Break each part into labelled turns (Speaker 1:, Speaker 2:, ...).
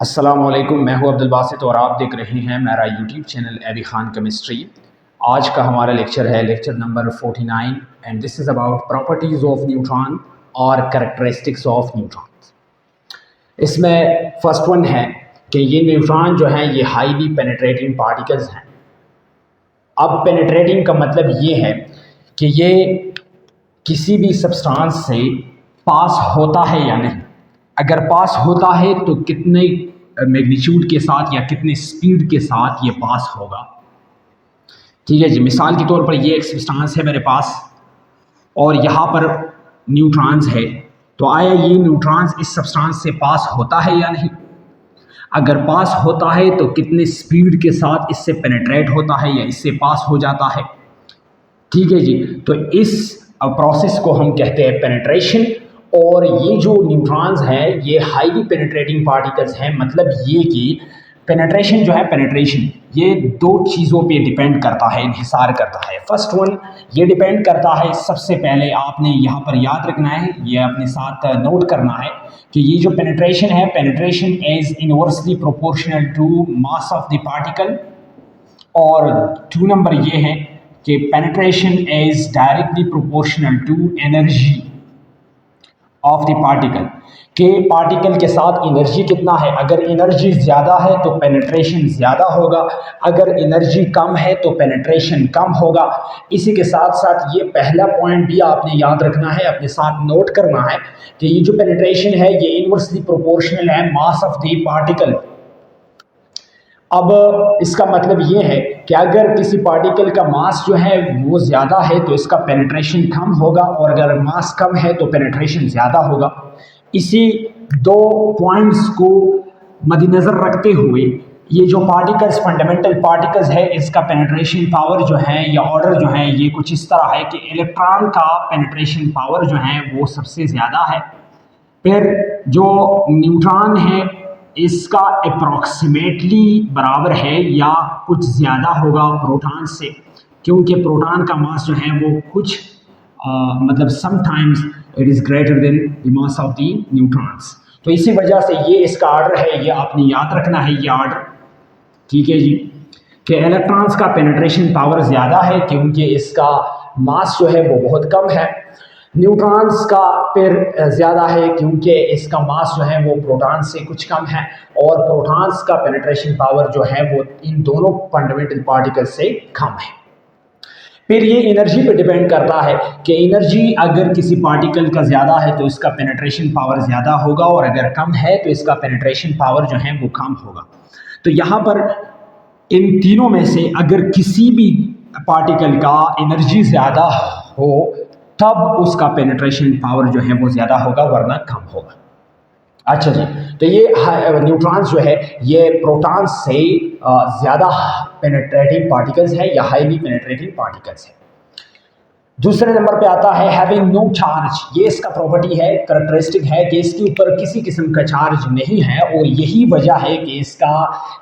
Speaker 1: अस्सलामुअलैकुम, मैं हूं अब्दुल बासित और आप देख रहे हैं मेरा YouTube channel AB Khan chemistry. आज का हमारा लेक्चर है lecture number 49 and this is about properties of neutron और कैरेक्टरिस्टिक्स ऑफ न्यूट्रॉन। इसमें फर्स्ट वन है कि ये न्यूट्रॉन जो हैं ये हाईली पेनिट्रेटिंग पार्टिकल्स हैं। अब पेनिट्रेटिंग का मतलब ये है कि ये किसी भी सब्सटेंस से पास होता है या नहीं। अगर पास होता है तो कितने मैग्नीट्यूड के साथ या कितने स्पीड के साथ ये पास होगा। ठीक है जी, मिसाल के तौर पर ये एक सब्सटेंस है मेरे पास और यहाँ पर न्यूट्रॉन्स है, तो आया ये न्यूट्रॉन्स इस सब्सटेंस से पास होता है या नहीं। अगर पास होता है तो कितने स्पीड के साथ इससे पेनिट्रेट होता है या इससे पास हो जाता है। ठीक है जी, तो इस प्रोसेस को हम कहते हैं पेनिट्रेशन। और ये जो न्यूट्रॉन्स हैं ये हाईली पेनिट्रेटिंग पार्टिकल्स हैं। मतलब ये कि पेनिट्रेशन जो है, पेनिट्रेशन ये दो चीज़ों पे डिपेंड करता है, इंहिसार करता है। फर्स्ट वन ये डिपेंड करता है, सबसे पहले आपने यहाँ पर याद रखना है, ये अपने साथ नोट करना है कि ये जो पेनिट्रेशन है, penetration is inversely proportional to mass of the particle. और 2 नंबर ये है कि penetration is directly proportional to energy of the particle, के पार्टिकल के साथ एनर्जी कितना है। अगर एनर्जी ज़्यादा है तो पेनिट्रेशन ज़्यादा होगा, अगर एनर्जी कम है तो पेनिट्रेशन कम होगा। इसी के साथ साथ ये पहला पॉइंट भी आपने याद रखना है, अपने साथ नोट करना है कि ये जो पेनिट्रेशन है ये इनवर्सली प्रोपोर्शनल है मास ऑफ द पार्टिकल। अब इसका मतलब ये है कि अगर किसी पार्टिकल का मास जो है वो ज़्यादा है तो इसका पेनिट्रेशन कम होगा, और अगर मास कम है तो पेनिट्रेशन ज़्यादा होगा। इसी दो पॉइंट्स को मद्देनज़र रखते हुए ये जो पार्टिकल्स, फंडामेंटल पार्टिकल्स है, इसका पेनिट्रेशन पावर जो है या ऑर्डर जो है ये कुछ इस तरह है कि इलेक्ट्रॉन का पेनिट्रेशन पावर जो है वो सबसे ज़्यादा है। फिर जो न्यूट्रॉन है इसका अप्रॉक्सीमेटली बराबर है या कुछ ज़्यादा होगा प्रोटॉन से, क्योंकि प्रोटॉन का मास जो है वो कुछ मतलब sometimes it is greater than the mass of the neutrons. तो इसी वजह से ये इसका ऑर्डर है, ये आपने याद रखना है ये ऑर्डर। ठीक है जी, कि इलेक्ट्रॉन्स का पेनिट्रेशन पावर ज़्यादा है क्योंकि इसका मास जो है वो बहुत कम है। न्यूट्रॉन्स का फिर ज़्यादा है क्योंकि इसका मास जो है वो प्रोटॉन से कुछ कम है, और प्रोटॉन्स का पेनिट्रेशन पावर जो है वो इन दोनों फंडामेंटल पार्टिकल से कम है। फिर ये एनर्जी पे डिपेंड करता है कि एनर्जी अगर किसी पार्टिकल का ज़्यादा है तो इसका पेनिट्रेशन पावर ज़्यादा होगा, और अगर कम है तो इसका पेनिट्रेशन पावर जो है वो कम होगा। तो यहाँ पर इन तीनों में से अगर किसी भी पार्टिकल का एनर्जी ज़्यादा हो तब उसका पेनिट्रेशन पावर जो है वो ज़्यादा होगा, वरना कम होगा। अच्छा जी, तो ये न्यूट्रॉन्स जो है ये प्रोटॉन्स से ज़्यादा पेनिट्रेटिंग पार्टिकल्स है या हाईली पेनिट्रेटिंग पार्टिकल्स है। दूसरे नंबर पे आता है हैविंग नो चार्ज। ये इसका प्रॉपर्टी है, कैरेक्टरिस्टिक है कि इसके ऊपर किसी किस्म का चार्ज नहीं है, और यही वजह है कि इसका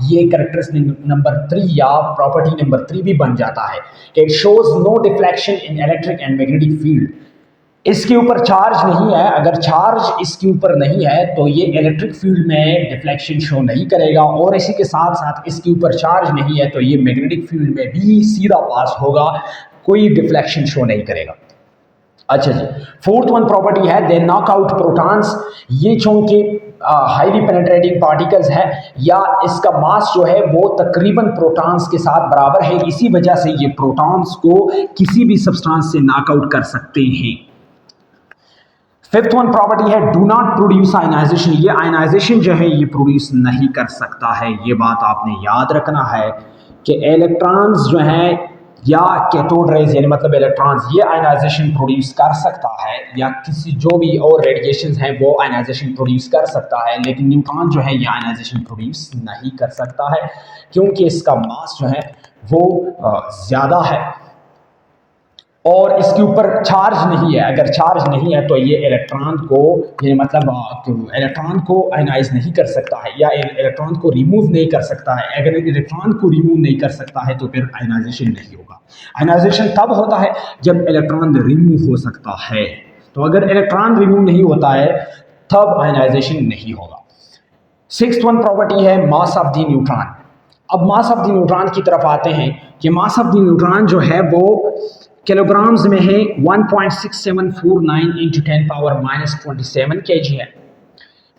Speaker 1: ये कैरेक्टरिस्टिक नंबर 3 या प्रॉपर्टी नंबर 3 भी बन जाता है कि it shows no deflection in electric and magnetic field. इसके ऊपर चार्ज नहीं है, अगर चार्ज इसके ऊपर नहीं है तो ये इलेक्ट्रिक फील्ड में डिफ्लेक्शन शो नहीं करेगा, और इसी के साथ साथ इसके ऊपर चार्ज नहीं है तो ये मैग्नेटिक फील्ड में भी सीधा पास होगा, कोई डिफ्लेक्शन शो नहीं करेगा। अच्छा जी, फोर्थ वन प्रॉपर्टी है दे नॉक आउट प्रोटॉन्स। ये चूंकि हाईली पेनिट्रेटिंग पार्टिकल्स है या इसका मास जो है वो तकरीबन प्रोटॉन्स के साथ बराबर है, इसी वजह से ये प्रोटॉन्स को किसी भी सब्सटेंस से नॉक आउट कर सकते हैं। फिफ्थ वन प्रॉपर्टी है डू नॉट प्रोड्यूस आयनाइजेशन। ये आयनाइजेशन जो है ये प्रोड्यूस नहीं कर सकता है। ये बात आपने याद रखना है कि इलेक्ट्रॉन्स जो हैं या कैथोड रेज यानी मतलब इलेक्ट्रॉन्स ये आयनाइजेशन प्रोड्यूस कर सकता है, या किसी जो भी और रेडिएशंस हैं वो आयनाइजेशन प्रोड्यूस कर सकता है, लेकिन न्यूट्रॉन जो है ये आयनाइजेशन प्रोड्यूस नहीं कर सकता है क्योंकि इसका मास जो है वो ज़्यादा है और इसके ऊपर चार्ज नहीं है। अगर चार्ज नहीं है तो ये इलेक्ट्रॉन को ये मतलब इलेक्ट्रॉन को आयनाइज नहीं कर सकता है या इलेक्ट्रॉन को रिमूव नहीं कर सकता है। अगर इलेक्ट्रॉन को रिमूव नहीं कर सकता है तो फिर आयनाइजेशन नहीं होगा। आयनाइजेशन तब होता है जब इलेक्ट्रॉन रिमूव हो सकता है। तो अगर इलेक्ट्रॉन रिमूव नहीं होता है तब आयनाइजेशन नहीं होगा। सिक्स्थ वन प्रॉपर्टी है मास ऑफ द न्यूट्रॉन। अब मास ऑफ द न्यूट्रॉन की तरफ आते हैं कि मास ऑफ द न्यूट्रॉन जो है वो किलोग्राम्स में है 1.6749 इंटू 10⁻⁻27 kg है।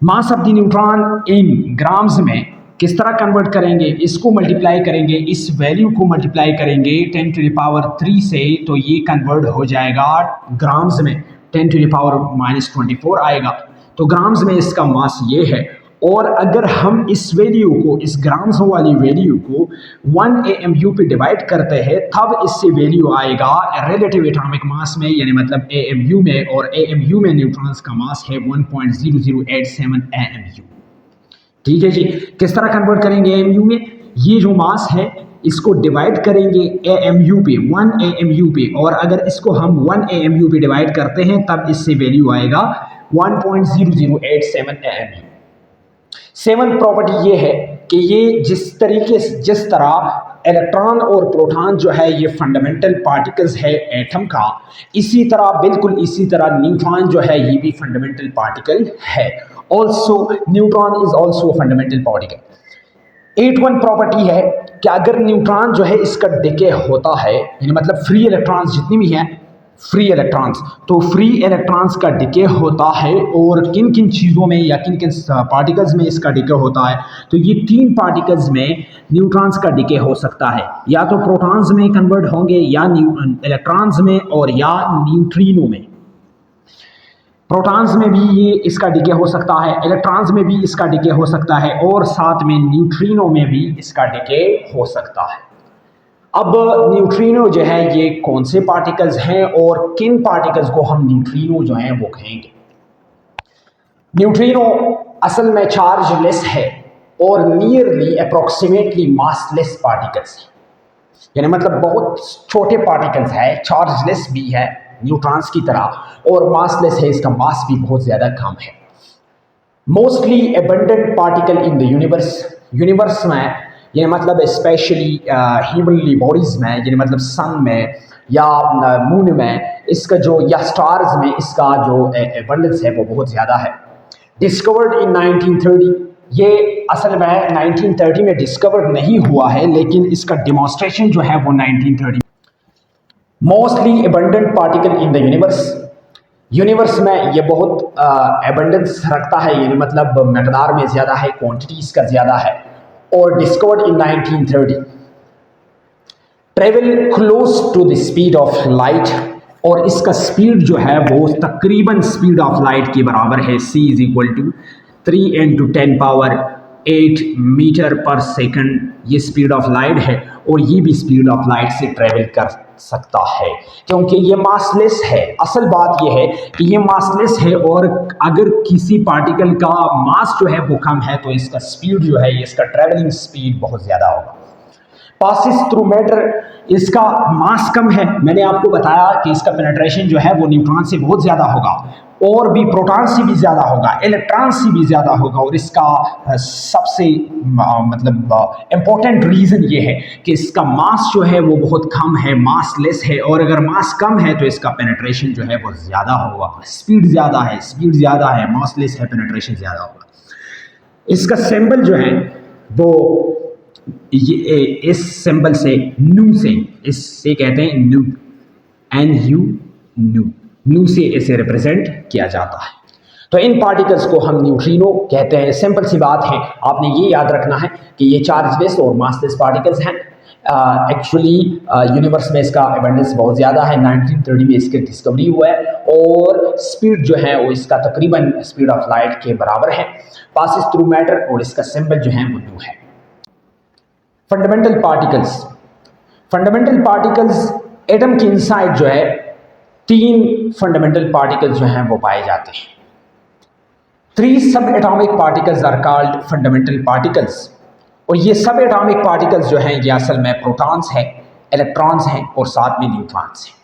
Speaker 1: मास of the neutron in grams में किस तरह कन्वर्ट करेंगे, इसको मल्टीप्लाई करेंगे, इस वैल्यू को मल्टीप्लाई करेंगे 10⁻³ से, तो ये कन्वर्ट हो जाएगा ग्राम्स में 10⁻⁻24 आएगा। तो ग्राम्स में इसका मास ये है। और अगर हम इस वैल्यू को, इस ग्राम्स वाली वैल्यू को 1 AMU पे डिवाइड करते हैं, तब इससे वैल्यू आएगा रिलेटिव एटॉमिक मास में, यानी मतलब AMU में, और AMU में न्यूट्रॉन्स का मास है 1.0087 AMU। ठीक है जी। किस तरह कन्वर्ट करेंगे AMU में, ये जो मास है इसको डिवाइड करेंगे AMU पे, 1 AMU पे, और अगर इसको हम 1 AMU पे डिवाइड करते हैं तब इससे वैल्यू आएगा 1.0087 AMU। सेवंथ प्रॉपर्टी ये है कि ये जिस तरह इलेक्ट्रॉन और प्रोटॉन जो है ये फंडामेंटल पार्टिकल्स है एटम का, इसी तरह बिल्कुल इसी तरह न्यूट्रॉन जो है ये भी फंडामेंटल पार्टिकल है। Also neutron is also fundamental particle. 8th property है कि अगर न्यूट्रॉन जो है इसका डिके होता है, यानी मतलब फ्री इलेक्ट्रॉन्स जितनी भी हैं, फ्री इलेक्ट्रॉन्स, तो फ्री इलेक्ट्रॉन्स का डिके होता है, और किन किन चीज़ों में या किन किन पार्टिकल्स में इसका डिके होता है, तो ये 3 पार्टिकल्स में न्यूट्रॉन्स का डिके हो सकता है। या तो प्रोटॉन्स में कन्वर्ट होंगे, या इलेक्ट्रॉन्स में, और या न्यूट्रिनो में। प्रोटॉन्स में भी ये इसका डिके हो सकता है, इलेक्ट्रॉन्स में भी इसका डिके हो सकता है, और साथ में न्यूट्रिनो में भी इसका डिके हो सकता है। अब न्यूट्रिनो जो है ये कौन से पार्टिकल्स हैं और किन पार्टिकल्स को हम न्यूट्रिनो जो हैं वो कहेंगे। न्यूट्रिनो असल में चार्जलेस है और नियरली अप्रोक्सीमेटली मासलेस पार्टिकल्स हैं, यानी मतलब बहुत छोटे पार्टिकल्स है, चार्जलेस भी है न्यूट्रॉन्स की तरह, और मासलेस है, इसका मास भी बहुत ज़्यादा कम है। Mostly abundant particle in the universe में, ये मतलब स्पेशली ह्यूमनली बॉडीज में, यानी मतलब सन में या मून में, इसका जो, या स्टार्स में इसका जो एबंडेंस है वो बहुत ज़्यादा है। डिस्कवर्ड इन 1930, ये असल में 1930 में डिस्कवर्ड नहीं हुआ है, लेकिन इसका डिमॉन्स्ट्रेशन जो है वो 1930। Mostly abundant particle in the universe में ये बहुत एबंडेंस रखता है, यानी मतलब मकदार में ज़्यादा है, क्वांटिटीज़ का ज़्यादा है, और discovered in 1930। Travel close to the speed of light, और इसका स्पीड जो है वो तकरीबन स्पीड ऑफ लाइट के बराबर है। c = 3 × 10⁸ मीटर पर सेकंड ये स्पीड ऑफ लाइट है, और ये भी स्पीड ऑफ लाइट से ट्रेवल कर सकता है, क्योंकि ये मासलेस है। असल बात ये है कि ये मासलेस है, और अगर किसी पार्टिकल का मास जो है वो कम है तो इसका स्पीड जो है, इसका ट्रेवलिंग स्पीड बहुत ज़्यादा होगा। पासिस थ्रू मैटर, इसका मास कम है, मैंने आपको बताया कि इसका पेनिट्रेशन जो है वो न्यूट्रॉन से बहुत ज़्यादा होगा, और भी प्रोटॉन से भी ज़्यादा होगा, इलेक्ट्रॉन से भी ज़्यादा होगा, और इसका सबसे मतलब इम्पोर्टेंट रीज़न ये है कि इसका मास जो है वो बहुत कम है, मासलेस है, और अगर मास कम है तो इसका पेनिट्रेशन जो है वो ज़्यादा होगा। स्पीड ज़्यादा है, मासलेस है, पेनिट्रेशन ज़्यादा होगा। इसका सिंबल जो है वो ये इस सिंबल से नू से, इससे कहते हैं नू, NU, नू से इसे रिप्रेजेंट किया जाता है। तो इन पार्टिकल्स को हम न्यूट्रिनो कहते हैं। सिंपल सी बात है, आपने ये याद रखना है कि ये चार्जलेस और मासलेस पार्टिकल्स हैं। एक्चुअली यूनिवर्स में इसका एबंडेंस बहुत ज़्यादा है, 1930 में इसकी डिस्कवरी हुआ है, और स्पीड जो है वो इसका तकरीबन स्पीड ऑफ लाइट के बराबर है। पासिस थ्रू मैटर, और इसका सिंबल जो है वो नू है। फंडामेंटल पार्टिकल्स एटम के इनसाइड जो है 3 फंडामेंटल पार्टिकल्स जो हैं वो पाए जाते हैं। 3 subatomic particles are called fundamental particles, और ये सब एटॉमिक पार्टिकल्स जो हैं ये असल में प्रोटॉन्स हैं, इलेक्ट्रॉन्स हैं, और साथ में न्यूट्रॉन्स हैं।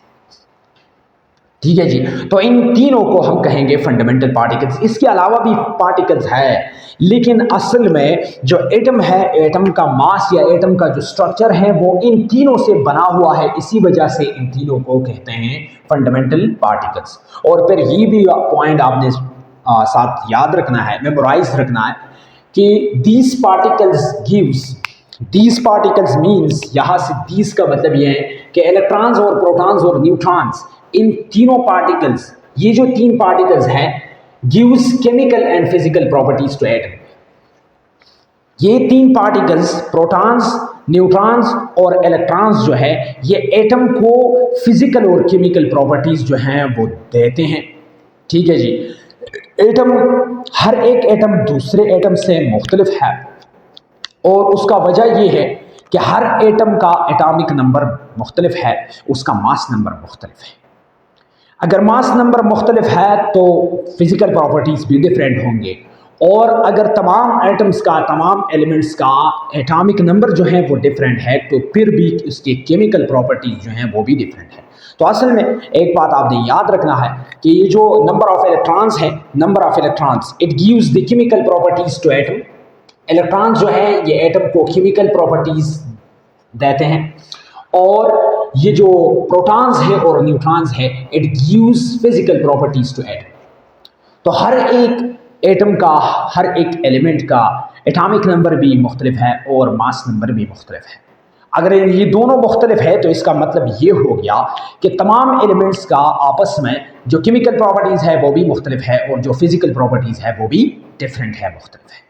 Speaker 1: ठीक है जी। तो इन तीनों को हम कहेंगे फंडामेंटल पार्टिकल्स। इसके अलावा भी पार्टिकल्स है, लेकिन असल में जो एटम है, एटम का मास या एटम का जो स्ट्रक्चर है वो इन तीनों से बना हुआ है, इसी वजह से इन तीनों को कहते हैं फंडामेंटल पार्टिकल्स। और फिर ये भी पॉइंट आपने साथ याद रखना है, मेमोराइज रखना है कि these particles मीन्स यहाँ से these का मतलब ये है कि इलेक्ट्रॉन्स और प्रोटॉन्स और न्यूट्रॉन्स, इन तीनों पार्टिकल्स, ये जो तीन पार्टिकल्स हैं, gives chemical and physical properties to atom. ये तीन पार्टिकल्स प्रोटॉन्स, न्यूट्रॉन्स और इलेक्ट्रॉन्स जो है ये एटम को फिजिकल और केमिकल प्रॉपर्टीज जो हैं वो देते हैं। ठीक है जी। एटम, हर एक एटम दूसरे एटम से मुख्तलिफ है और उसका वजह ये है कि हर एटम का एटॉमिक नंबर मुख्तलिफ है, उसका मास नंबर मुख्तलिफ है। अगर मास नंबर मुख्तलिफ है तो फिजिकल प्रॉपर्टीज भी डिफरेंट होंगे, और अगर तमाम एटम्स का, तमाम एलिमेंट्स का एटॉमिक नंबर जो है वो डिफरेंट है तो फिर भी उसके केमिकल प्रॉपर्टीज जो हैं वो भी डिफरेंट है। तो असल में एक बात आपने याद रखना है कि ये जो नंबर ऑफ इलेक्ट्रॉन्स है, number of electrons, it gives the chemical properties to atom. Electron जो है ये एटम को केमिकल प्रॉपर्टीज देते हैं, और ये जो प्रोटॉन्स है और न्यूट्रॉन्स है, it gives physical properties to atom. तो हर एक एटम का, हर एक एलिमेंट का एटॉमिक नंबर भी मुख्तलिफ है और मास नंबर भी मुख्तलिफ है। अगर ये दोनों मुख्तलिफ है तो इसका मतलब ये हो गया कि तमाम एलिमेंट्स का आपस में जो केमिकल प्रॉपर्टीज़ है वो भी मुख्तलिफ है और जो फिजिकल प्रॉपर्टीज़ है वो भी डिफरेंट है, मुख्तलिफ है।